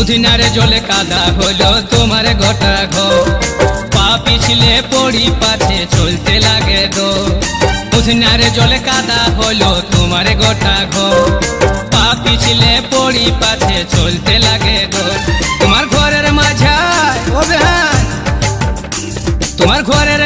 উঝনার জলে কাদা হলো তোমার গোটা ঘর, পা পিছলে পড়ি পাছে চলতে লাগে গো। উঝনার জলে কাদা হলো তোমার গোটা ঘর, পা পিছলে পড়ি পাছে চলতে লাগে গো। তোমার ঘরের মাঝায় ও বেহান, তোমার ঘরের